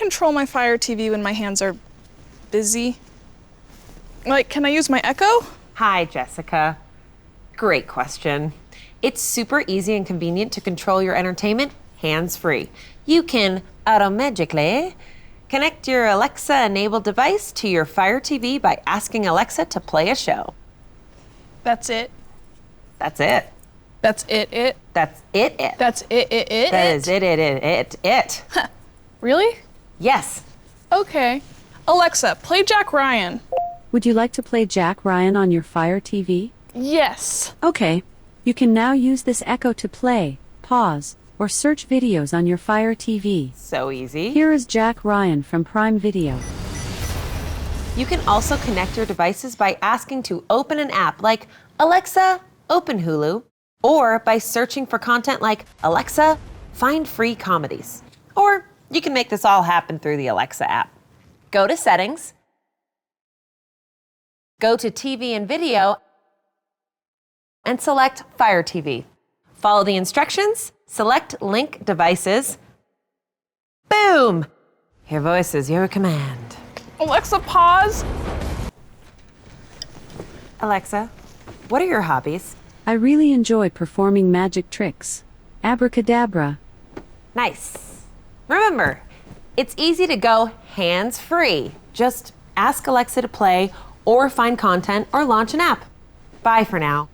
control my Fire TV when my hands are busy? Like, can I use my Echo? Hi, Jessica. Great question. It's super easy and convenient to control your entertainment hands-free. You can automatically connect your Alexa-enabled device to your Fire TV by asking Alexa to play a show. That's it. That's it. That's it. That's it. That's it. That is it. Really? Yes. Okay. Alexa, play Jack Ryan. Would you like to play Jack Ryan on your Fire TV? Yes. Okay. You can now use this Echo to play, pause, or search videos on your Fire TV. So easy. Here is Jack Ryan from Prime Video. You can also connect your devices by asking to open an app like Alexa, open Hulu, or by searching for content like Alexa, find free comedies. Or you can make this all happen through the Alexa app. Go to Settings, go to TV and Video, and select Fire TV. Follow the instructions, select Link Devices. Boom! Your voice is your command. Alexa, pause. Alexa, what are your hobbies? I really enjoy performing magic tricks. Abracadabra. Nice. Remember, it's easy to go hands-free. Just ask Alexa to play or find content or launch an app. Bye for now.